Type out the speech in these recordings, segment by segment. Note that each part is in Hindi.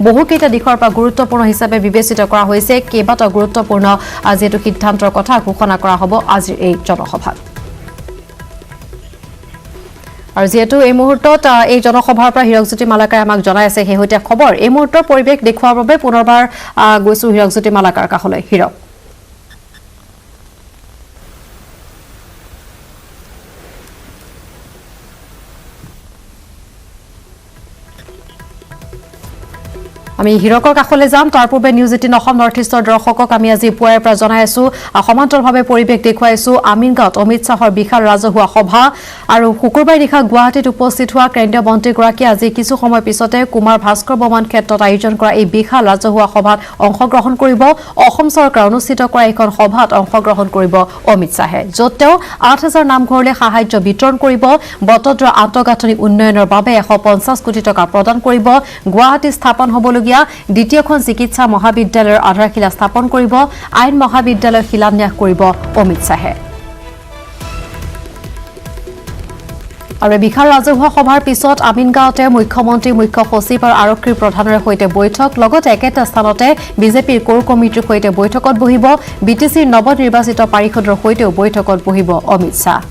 বহুকেইটা দিশৰ পৰা গুৰুত্বপূৰ্ণ হিচাপে বিবেচিত কৰা হৈছে কেইবাটাও গুৰুত্বপূৰ্ণ যেটো সিদ্ধান্তৰ কথা ঘোষণা কৰা হ'ব আজিৰ এই জনসভাত আৰু যেহেতু এই মুহূৰ্তত এই জনসভাৰ পৰা হিৰকজ্যোতি মালাকাৰে আমাক জনাই আছে হেহতীয়া খবৰ এই মুহূৰ্তৰ পৰিৱেশ দেখুৱাৰ বাবে পুনৰবাৰ গৈছো হিৰকজ্যোতি মালাকাৰ কাষলৈ হিৰক আমি হিৰকৰ কাখলৈ যাম তাৰ পূৰ্বে নিউজ 18 অসম নৰ্থ ইষ্টৰ দৰ্শকক আমি আজি পুৱাৰ পৰা জনাই আছো সমান্তৰভাৱে পৰিৱেশ দেখুৱাইছো আমিনগাঁৱত অমিত শাহৰ বিশাল ৰাজহুৱা সভা আৰু শুকুৰবাৰে নিশা গুৱাহাটীত উপস্থিত হোৱা কেন্দ্ৰীয় মন্ত্ৰীগৰাকী আজি কিছু সময় পিছতে কুমাৰ ভাস্কৰ বৰ্মন ক্ষেত্ৰত আয়োজন কৰা এই বিশাল ৰাজহুৱা সভাত অংশগ্ৰহণ কৰিব অসম চৰকাৰ অনুষ্ঠিত কৰা এখন সভাত অংশগ্ৰহণ কৰিব অমিত শাহে য'ত তেওঁ 8000 নামঘৰলৈ সাহায্য বিতৰণ কৰিব বটদ্ৰ আন্তঃগাঁথনি উন্নয়নৰ বাবে 150 কোটি টকা প্ৰদান কৰিব গুৱাহাটী স্থাপন হ'বলগীয়া দ্বিতীয়খন চিকিৎসা মহাবিদ্যালয়ৰ আধাৰশিলা স্থাপন কৰিব আইন মহাবিদ্যালয় শিলান্যাস কৰিব অমিত শাহে আৰু বিশাল ৰাজহুৱা সভাৰ পিছত আমিনগাঁৱতে মুখ্যমন্ত্ৰী মুখ্য সচিব আৰু আৰক্ষীৰ প্ৰধানৰ সৈতে বৈঠক লগতে একেটা স্থানতে বিজেপিৰ কোৰ কমিটিৰ সৈতে বৈঠকত বহিব বিটিচিৰ নৱনিৰ্বাচিত পাৰিষদৰ সৈতেও বৈঠকত বহিব অমিত শাহ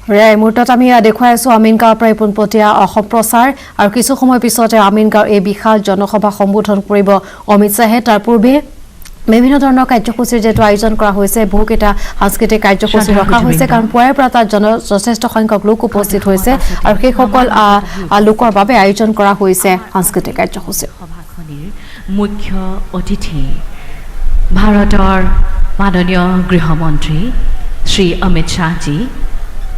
এই মুহূৰ্তত আমি দেখুৱাই আছো আমিনগাঁৱৰ পৰা পোনপটীয়া সম্প্ৰচাৰ আৰু কিছু সময় পিছতে আমিনগাঁৱৰ এই বিশাল জনসভা সম্বোধন কৰিব অমিত শাহে তাৰ পূৰ্বে বিভিন্ন ধৰণৰ কাৰ্যসূচীৰ যেটো আয়োজন কৰা হৈছে বহুকেইটা সাংস্কৃতিক কাৰ্যসূচী ৰখা হৈছে কাৰণ পুৱাৰ পৰা তাত যথেষ্ট সংখ্যক লোক উপস্থিত হৈছে আৰু সেই সকল লোকৰ বাবে আয়োজন কৰা হৈছে সাংস্কৃতিক কাৰ্যসূচী সভাখনিৰ মুখ্য অতিথি ভাৰতৰ মাননীয় গৃহমন্ত্ৰী শ্ৰী অমিত শাহজী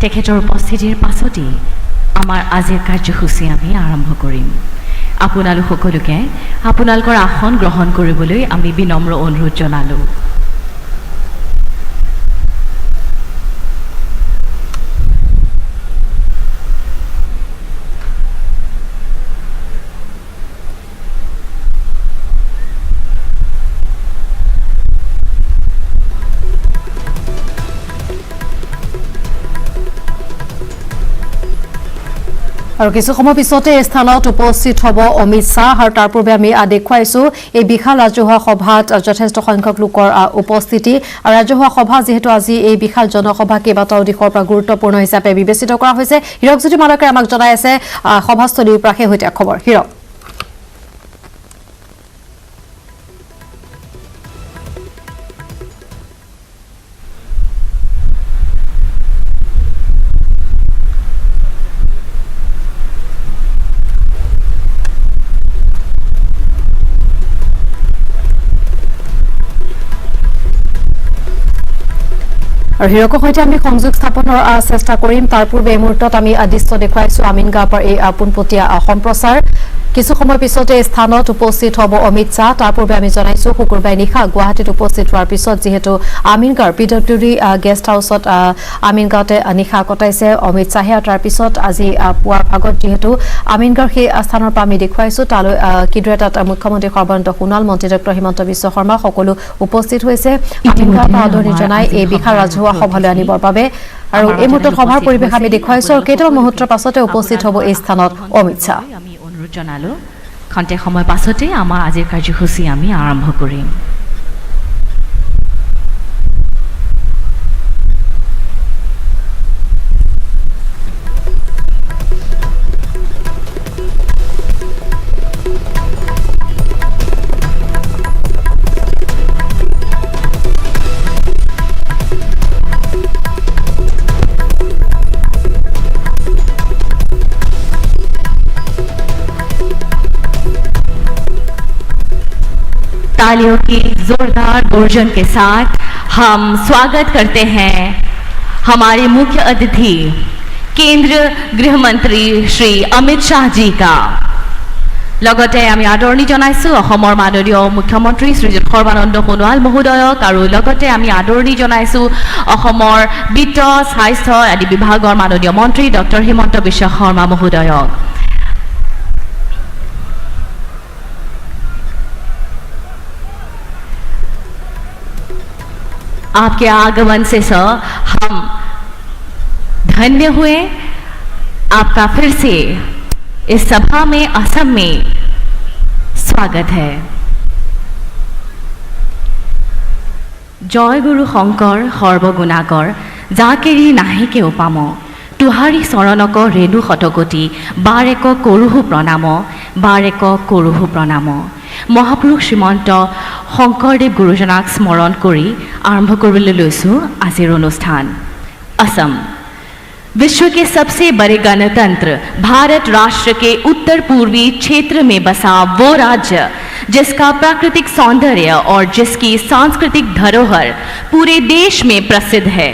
তেখেতৰ উপস্থিতিৰ পাছতে আমাৰ আজিৰ কাৰ্যসূচী আমি আৰম্ভ কৰিম আপোনালোক সকলোকে আপোনালোকৰ আসন গ্ৰহণ কৰিবলৈ আমি বিনম্ৰ অনুৰোধ জনালোঁ আৰু কিছু সময় পিছতে স্থানত উপস্থিত হ'ব অমিত শাহ আৰু তাৰ পূৰ্বে আমি দেখুৱাইছো এই বিশাল ৰাজহুৱা সভাত যথেষ্ট সংখ্যক লোকৰ উপস্থিতি আৰু ৰাজহুৱা সভা যেহেতু আজি এই বিশাল জনসভা কেইবাটাও দিশৰ পৰা গুৰুত্বপূৰ্ণ হিচাপে বিবেচিত কৰা হৈছে হিৰকজ্যোতি মালাকাৰে আমাক জনাই আছে সভাস্থলীৰ পৰা শেহতীয়া খবৰ হিৰক আৰু হিৰকৰ সৈতে আমি সংযোগ স্থাপনৰ চেষ্টা কৰিম তাৰ পূৰ্বে এই মুহূৰ্তত আমি দৃশ্য দেখুৱাইছো আমিনগাঁৱৰ পৰা এই পোনপটীয়া সম্প্ৰচাৰ কিছু সময় পিছতে স্থানত উপস্থিত হ'ব অমিত শাহ তাৰ পূৰ্বে আমি জনাইছো শুকুৰবাৰে নিশা গুৱাহাটীত উপস্থিত হোৱাৰ পিছত যেহেতু আমিনগাঁৱৰ পিডব্লিউডি গেষ্ট হাউচত আমিনগাঁৱতে নিশা কটাইছে অমিত শাহে তাৰ পিছত আজি পুৱাৰ ভাগত যেহেতু আমিনগাঁৱৰ সেই স্থানৰ পৰা আমি দেখুৱাইছো তালৈ কিদৰে তাত মুখ্যমন্ত্ৰী সৰ্বানন্দ সোণোৱাল মন্ত্ৰী ডক্টৰ হিমন্ত বিশ্ব শৰ্মা সকলো উপস্থিত হৈছে আমিনগাঁৱৰ পৰা আদৰণি জনাই এই বিশাল ৰাজহুৱা সভালৈ আনিবৰ বাবে আৰু এই মুহূৰ্তত সভাৰ পৰিৱেশ আমি দেখুৱাইছো আৰু কেইটামান মুহূৰ্তৰ পাছতে উপস্থিত হ'ব এই স্থানত অমিত শাহ আমি অনুৰোধ জনালোঁ খন্তেক সময় পাছতে আমাৰ আজিৰ কাৰ্যসূচী আমি আৰম্ভ কৰিম तालियों की जोरदार गर्जन के साथ हम स्वागत करते हैं हमारे मुख्य अतिथि केंद्रीय गृह मंत्री श्री अमित शाह जी का। লগতে আমি আদৰণি জনাইছো অসমৰ মাননীয় মুখ্যমন্ত্ৰী শ্ৰীযুত সৰ্বানন্দ সোণোৱাল মহোদয়ক আৰু লগতে আমি আদৰণি জনাইছো অসমৰ বিত্ত স্বাস্থ্য আদি বিভাগৰ মাননীয় মন্ত্ৰী ডক্টৰ হিমন্ত বিশ্ব শৰ্মা মহোদয়ক। आपके आगमन से सर हम धन्य हुए। आपका फिर से इस सभा में असम में स्वागत है। जय गुरु शंकर सर्वगुणाकर जाकेरी नाहि के उपाम तुहारी चरणक रेणु शतकोटी बारेक करुहु प्रणाम बारेक करुहु प्रणाम। महापुरुष श्रीमंत शंकरदेव गुरुजनाक स्मरण करी आरम्भ কৰিবলৈ লৈছো আজিৰ অনুষ্ঠান। असम विश्व के सबसे बड़े गणतंत्र भारत राष्ट्र के उत्तर पूर्वी क्षेत्र में बसा वो राज्य जिसका प्राकृतिक सौंदर्य और जिसकी सांस्कृतिक धरोहर पूरे देश में प्रसिद्ध है।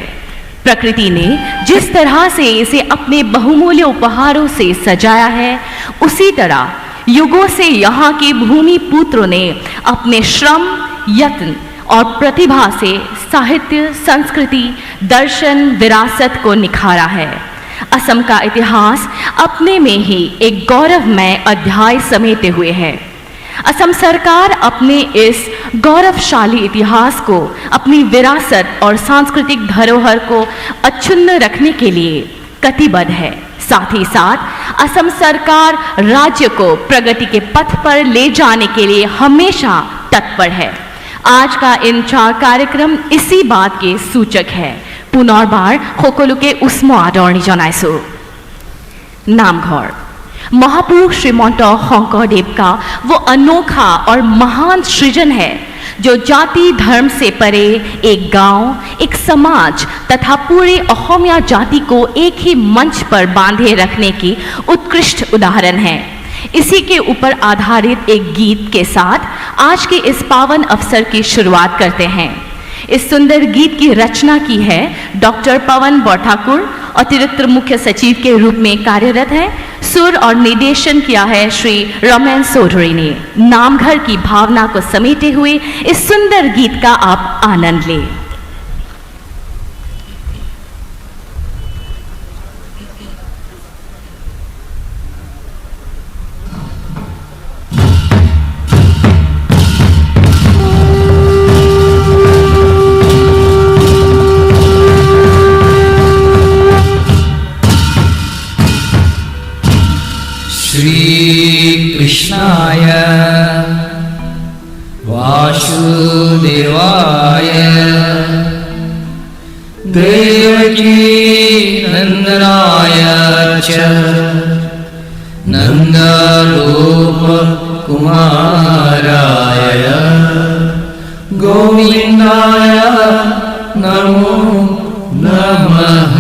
प्रकृति ने जिस तरह से इसे अपने बहुमूल्य उपहारों से सजाया है, उसी तरह युगों से यहाँ के भूमि पुत्रों ने अपने श्रम, यत्न और प्रतिभा से साहित्य, संस्कृति, दर्शन, विरासत को निखारा है। असम का इतिहास अपने में ही एक गौरवमय अध्याय समेटे हुए है। असम सरकार अपने इस गौरवशाली इतिहास को, अपनी विरासत और सांस्कृतिक धरोहर को अक्षुण्ण रखने के लिए कटिबद्ध है। साथ ही साथ असम सरकार राज्य को प्रगति के पथ पर ले जाने के लिए हमेशा तत्पर है। आज का इन 4 कार्यक्रम इसी बात के सूचक है। पुनर्बार সকলোকে উষ্ম আদৰণি জনাইছো। नामघर महापुरुष श्रीमंत शंकरदेव का वो अनोखा और महान सृजन है जो जाति धर्म से परे एक गांव, एक समाज तथा पूरे असमिया जाति को एक ही मंच पर बांधे रखने की उत्कृष्ट उदाहरण है। इसी के ऊपर आधारित एक गीत के साथ आज के इस पावन अवसर की शुरुआत करते हैं। इस सुंदर गीत की रचना की है डॉक्टर पवन बौठाकुर, अतिरिक्त मुख्य सचिव के रूप में कार्यरत है। सुर और निर्देशन किया है श्री रमेन चौधरी ने। नामघर की भावना को समेटे हुए इस सुंदर गीत का आप आनंद लें। कृष्णाय वासुदेवाय देवकी नंदनाय च नंदरूप कुमाराय गोविंदाय नमो नमः।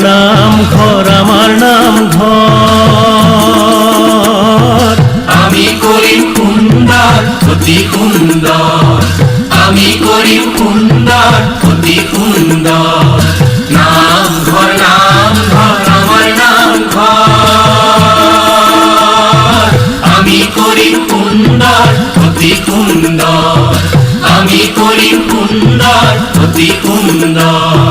নামঘর আমার নামঘর আমি করিম সুন্দর অতি সুন্দর আমি করিম সুন্দর অতি সুন্দর নামঘর নামঘর আমার নামঘর আমি করিম সুন্দর অতি সুন্দর আমি করিম সুন্দর অতি সুন্দর।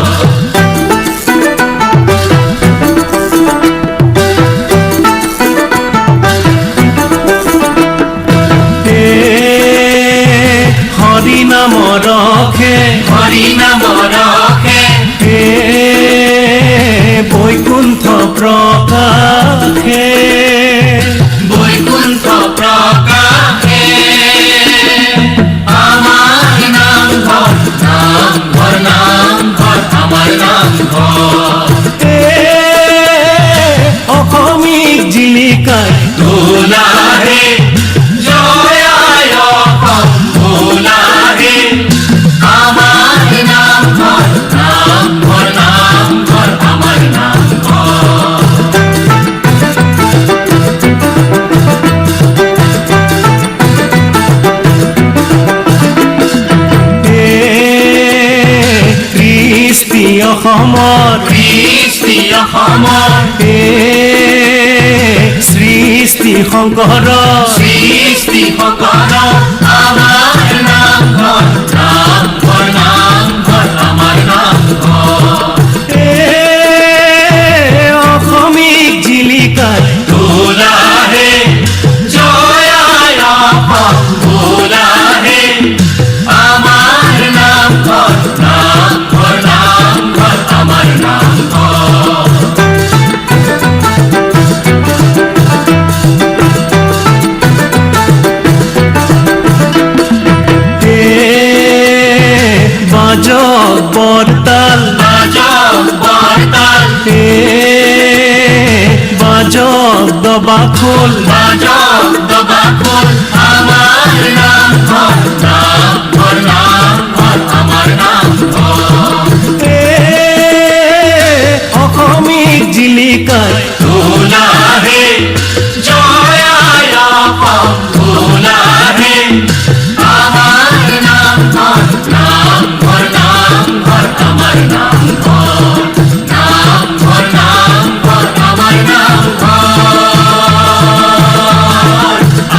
হরি নাম রখে হরি নাম রখে হে বৈকুণ্ঠ প্রকাশে বৈকুণ্ঠ প্রকাশে আমার নামঘর নামঘর নামঘর আমার নামঘর অসমীক জিলিকাই দোলাহে জয় অসমৰ কৃষ্টি অসমৰ সৃষ্টি শংকৰ সৃষ্টি সকল আমাৰ নামঘৰ নামঘৰ নামঘৰ আমাৰ নামঘৰ অসমীক জিলিকাই তোলাহে জয় অসম তোলাহে আমাৰ নামঘৰ নামঘৰ নামঘৰ আমাৰ নামঘৰ বাজক বৰতাল বাজক বৰতাল বাজক দবাখোল বাজক দবাখোল আমাৰ নামঘৰ নামঘৰ নামঘৰ আমাৰ নামঘৰ অসমীক জিলিকাই তোলাহে জয় অসম তোলাহে আমাৰ নামঘৰ নামঘৰ নামঘৰ আমাৰ নামঘৰ নামঘৰ নামঘৰ আমাৰ নামঘৰ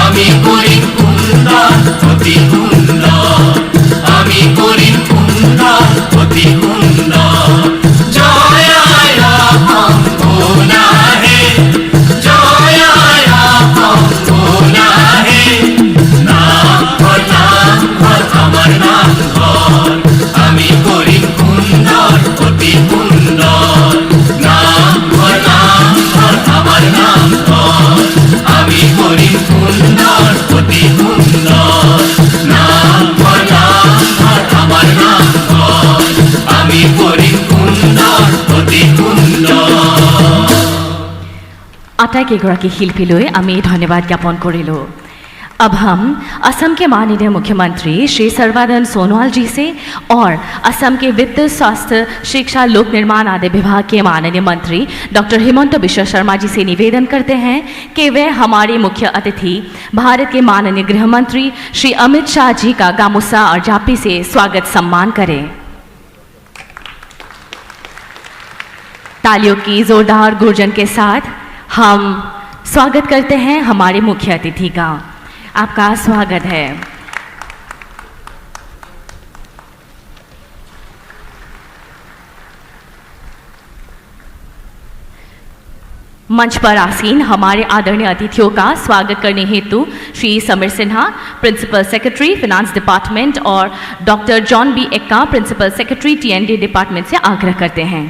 আমি কৰিম সুন্দৰ অতি সুন্দৰ আমি কৰিম সুন্দৰ অতি সুন্দৰ জয় অসম তোলাহে জয় অসম তোলাহে নামঘৰ নামঘৰ আমাৰ নামঘৰ আমি কৰিম সুন্দৰ অতি সুন্দৰ নামঘৰ নামঘৰ আমাৰ নামঘৰ আমি কৰিম সুন্দৰ অতি সুন্দৰ নামঘৰ নামঘৰ আমাৰ নামঘৰ আমি কৰিম সুন্দৰ অতি সুন্দৰ আটাইকেইগৰাকী শিল্পীলৈ আমি ধন্যবাদ জ্ঞাপন কৰিলোঁ। अब हम असम के माननीय मुख्यमंत्री श्री सर्बानंद सोनोवाल जी से और असम के वित्त, स्वास्थ्य, शिक्षा, लोक निर्माण आदि विभाग के माननीय मंत्री डॉक्टर हिमंत बिश्व शर्मा जी से निवेदन करते हैं कि वे हमारे मुख्य अतिथि भारत के माननीय गृह मंत्री श्री अमित शाह जी का गामुसा और जापी से स्वागत सम्मान करें। तालियों की जोरदार गूंजन के साथ हम स्वागत करते हैं हमारे मुख्य अतिथि का। आपका स्वागत है। मंच पर आसीन हमारे आदरणीय अतिथियों का स्वागत करने हेतु Shri Samir Sinha, principal secretary finance department और doctor John B Ekka, principal secretary TND department से आग्रह करते हैं।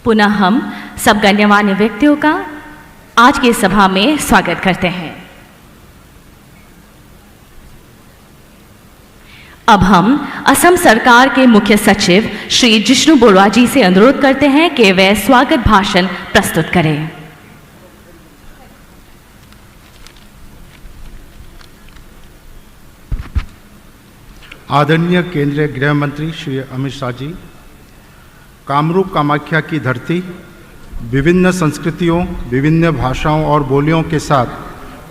पुनः हम सब गण्यमान्य व्यक्तियों का आज की सभा में स्वागत करते हैं। अब हम असम सरकार के मुख्य सचिव श्री जिष्णु बोरवा जी से अनुरोध करते हैं कि वे स्वागत भाषण प्रस्तुत करें। आदरणीय केंद्रीय गृह मंत्री श्री अमित शाह जी, कामरूप कामाख्या की धरती विभिन्न संस्कृतियों, विभिन्न भाषाओं और बोलियों के साथ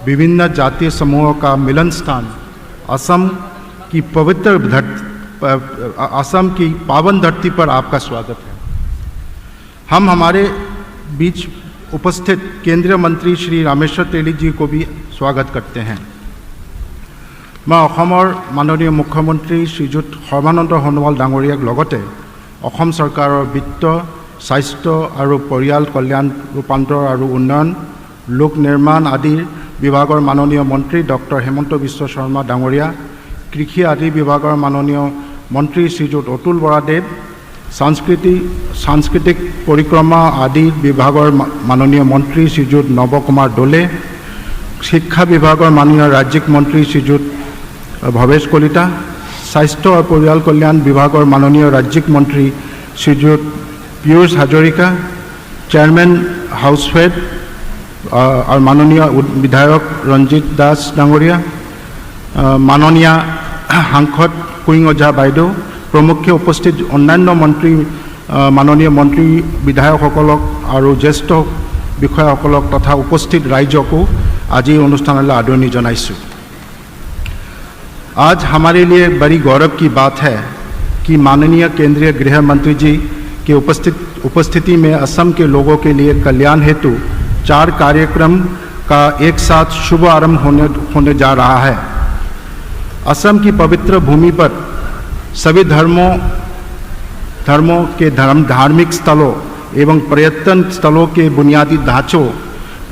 विभिन्न जातीय समूहों का मिलन स्थान असम की असम की पावन धरती पर आपका स्वागत है। हम हमारे बीच उपस्थित केंद्रीय मंत्री श्री रामेश्वर तेली जी को भी स्वागत करते हैं। मैं अखोमर माननीय मुख्यमंत्री श्रीजुत सर्बानंद सोनोवाल डांगरियाक लगते अखोम सरकारों वित्त, स्वास्थ्य और परियाल कल्याण, रूपान्तर और उन्नयन, लोक निर्माण आदि विभागर माननीय मंत्री डॉक्टर हिमंत बिश्व शर्मा डांगरिया, कृषि आदि विभागर माननीय मंत्री श्रीजुत अतुल बरादेव, सांस्कृतिक परिक्रमा आदि विभागर माननीय मंत्री श्रीजुत नव कुमार डोले, शिक्षा विभागर माननीय राज्यिक मंत्री श्रीजुत भवेश कलिता, स्वास्थ्य और परियाल कल्याण विभागर माननीय राज्यिक मंत्री श्रीजुत पीयूष हाजरिका, चेयरमैन हाउसफेड और माननीय विधायक रंजित दास डांगरिया, माननीय सांसद कुईं ओझा बाइदेव प्रमुखे उपस्थित अन्यान्य मंत्री माननीय मंत्री विधायकসকলক और ज्येष्ठ বিষয়াসকলক তথা উপস্থিত ৰাইজকো আজি এই অনুষ্ঠানলৈ আদৰণি জনাইছোঁ। आज हमारे लिए बड़ी गौरव की बात है कि माननीय केंद्रीय गृह मंत्री जी की उपस्थिति में असम के लोगों के लिए कल्याण हेतु 4 कार्यक्रम का एक साथ शुभ आरंभ होने जा रहा है। असम की पवित्र भूमि पर सभी धर्मों के धार्मिक स्थलों एवं पर्यटन स्थलों के बुनियादी ढांचों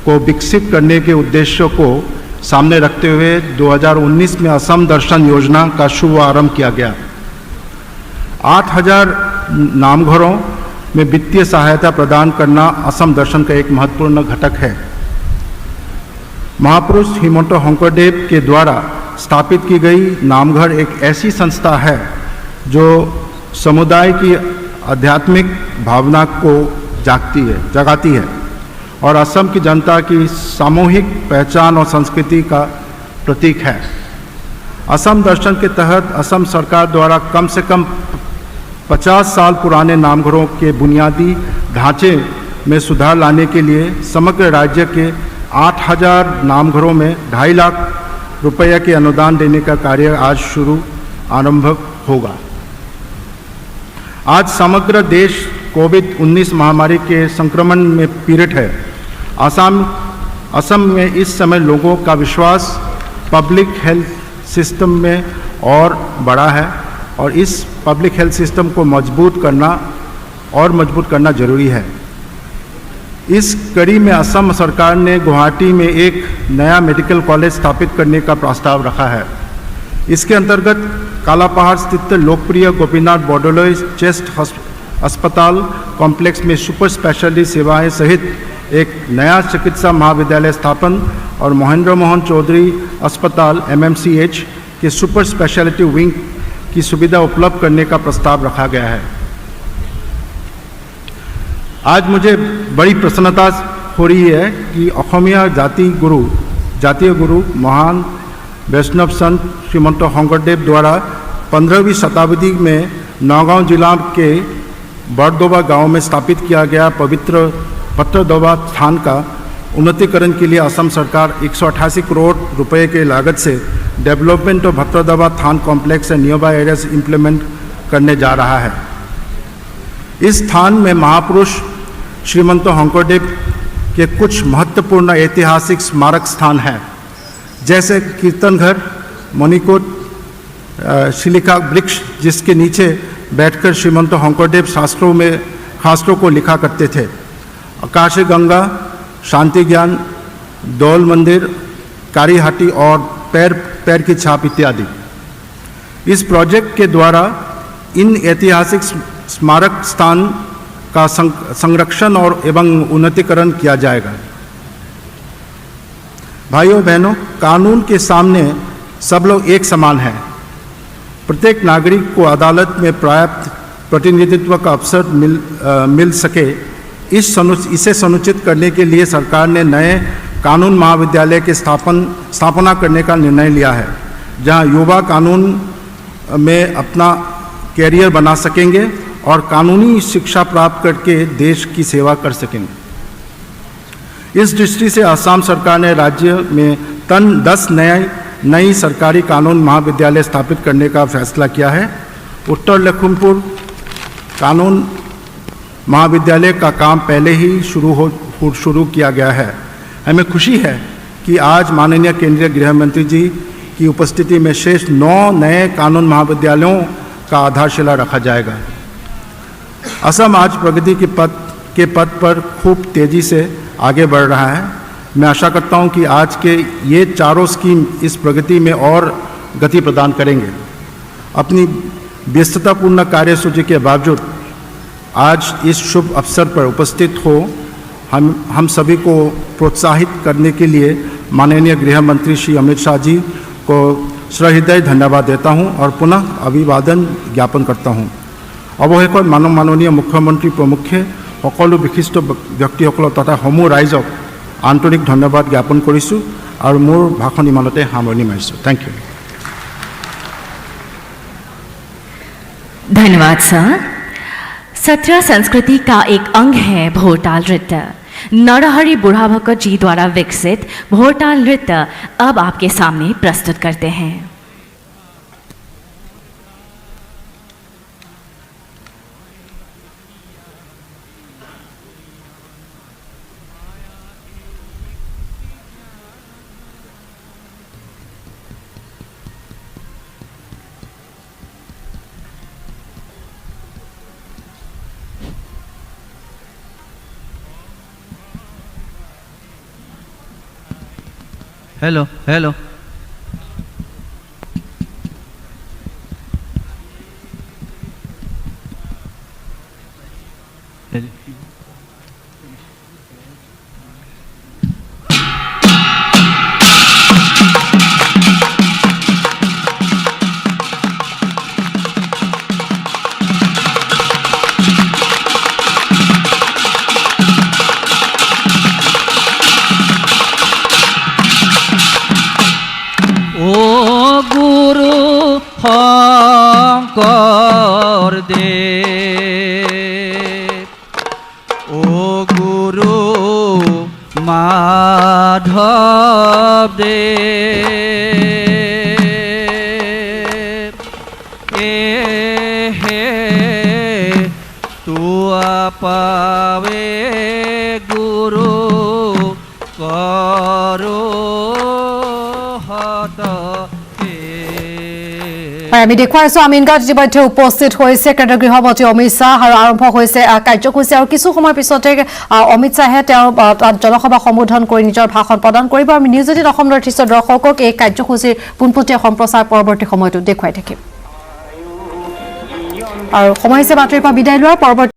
को विकसित करने के उद्देश्य को सामने रखते हुए 2019 में असम दर्शन योजना का शुभ आरंभ किया गया। 8000 नामघरों में वित्तीय सहायता प्रदान करना असम दर्शन का एक महत्वपूर्ण घटक है। महापुरुष श्रीमंत शंकरदेव के द्वारा स्थापित की गई नामघर एक ऐसी संस्था है जो समुदाय की आध्यात्मिक भावना को जगाती है और असम की जनता की सामूहिक पहचान और संस्कृति का प्रतीक है। असम दर्शन के तहत असम सरकार द्वारा कम से कम 50 साल पुराने नामघरों के बुनियादी ढांचे में सुधार लाने के लिए समग्र राज्य के 8000 नामघरों में 2.5 लाख रुपये के अनुदान देने का कार्य आज आरंभ होगा। आज समग्र देश कोविड-19 महामारी के संक्रमण में पीड़ित है। असम में इस समय लोगों का विश्वास पब्लिक हेल्थ सिस्टम में और बढ़ा है और इस पब्लिक हेल्थ सिस्टम को मजबूत करना जरूरी है। इस कड़ी में असम सरकार ने गुवाहाटी में एक नया मेडिकल कॉलेज स्थापित करने का प्रस्ताव रखा है। इसके अंतर्गत कालापहाड़ स्थित लोकप्रिय गोपीनाथ बोरदोलोई चेस्ट अस्पताल कॉम्प्लेक्स में सुपर स्पेशलिटी सेवाएं सहित एक नया चिकित्सा महाविद्यालय स्थापन और महेंद्र मोहन चौधरी अस्पताल MMCH के सुपर स्पेशलिटी विंग की सुविधा उपलब्ध करने का प्रस्ताव रखा गया है। आज मुझे बड़ी प्रसन्नता हो रही है कि अहोमिया जातीय गुरु महान वैष्णव संत श्रीमंत शंकरदेव द्वारा 15वीं शताब्दी में नौगांव जिला के बड़दोबा गांव में स्थापित किया गया पवित्र भद्रदोबा स्थान का उन्नतीकरण के लिए असम सरकार 188 करोड़ रुपए के लागत से development of Bhadradoba Than complex and nearby areas implement करने जा रहा है। इस स्थान में महापुरुष श्रीमंत शंकरदेव के कुछ महत्वपूर्ण ऐतिहासिक स्मारक स्थान हैं, जैसे कीर्तन घर, मणिकोट शिलिका वृक्ष जिसके नीचे बैठकर श्रीमंत शंकरदेव शास्त्रों को लिखा करते थे, आकाशी गंगा, शांति ज्ञान, दौल मंदिर, कारीहाटी और पैर की छाप इत्यादि। इस प्रोजेक्ट के द्वारा इन ऐतिहासिक स्मारक स्थान का संरक्षण और एवं उन्नतीकरण किया जाएगा। भाइयों बहनों, कानून के सामने सब लोग एक समान हैं। प्रत्येक नागरिक को अदालत में पर्याप्त प्रतिनिधित्व का अवसर मिल सके, इसे सुनिश्चित करने के लिए सरकार ने नए कानून महाविद्यालय के स्थापना करने का निर्णय लिया है, जहां युवा कानून में अपना कैरियर बना सकेंगे और कानूनी शिक्षा प्राप्त करके देश की सेवा कर सकेंगे। इस दृष्टि से असम सरकार ने राज्य में 10 नई सरकारी कानून महाविद्यालय स्थापित करने का फैसला किया है। उत्तर लखीमपुर कानून महाविद्यालय का काम पहले ही शुरू किया गया है। हमें खुशी है कि आज माननीय केंद्रीय गृह मंत्री जी की उपस्थिति में शेष 9 नए कानून महाविद्यालयों का आधारशिला रखा जाएगा। असम आज प्रगति के पथ पर खूब तेज़ी से आगे बढ़ रहा है। मैं आशा करता हूं कि आज के ये चारों स्कीम इस प्रगति में और गति प्रदान करेंगे। अपनी व्यस्ततापूर्ण कार्यसूची के बावजूद आज इस शुभ अवसर पर उपस्थित हो हम सभी को प्रोत्साहित करने के लिए माननीय गृह मंत्री श्री अमित शाह जी को सहृदय धन्यवाद देता हूं और पुनः अभिवादन ज्ञापन करता हूं। অৱশেষত মাননীয় মুখ্যমন্ত্ৰী প্ৰমুখ্যে সকলো বিশিষ্ট ব্যক্তিসকলক তথা সমূহ ৰাইজক আন্তৰিক ধন্যবাদ জ্ঞাপন কৰিছোঁ আৰু মোৰ ভাষণ ইমানতে সামৰণি মাৰিছোঁ। Thank you. धन्यवाद सर। सत्रा संस्कृति का एक अंग है भोरताल नृत्य। नरहरि बुढ़ा भगत जी द्वारा विकसित भोरताल नृत्य अब आपके सामने प्रस्तुत करते हैं। हेलो हेलो শংকৰ দেৱ ও গুৰু মাধৱ দেৱ এহে তোৱা পাৱে গুৰু কৰো হত আমি দেখুৱাইছো আমিনগাঁৱত ইতিমধ্যে উপস্থিত হৈছে কেন্দ্ৰীয় গৃহমন্ত্ৰী অমিত শ্বাহ আৰু আৰম্ভ হৈছে কাৰ্যসূচী আৰু কিছু সময় পিছতে অমিত শ্বাহে তেওঁৰ জনসভা সম্বোধন কৰি নিজৰ ভাষণ প্ৰদান কৰিব আৰু নিউজ 18 অসম নৰ্থ ইষ্টৰ দৰ্শকক এই কাৰ্যসূচীৰ পোনপটীয়া সম্প্ৰচাৰ পৰৱৰ্তী সময়তো দেখুৱাই থাকিম আৰু সময় হৈছে বাতৰিৰ পৰা বিদায় লোৱাৰ পৰৱৰ্তী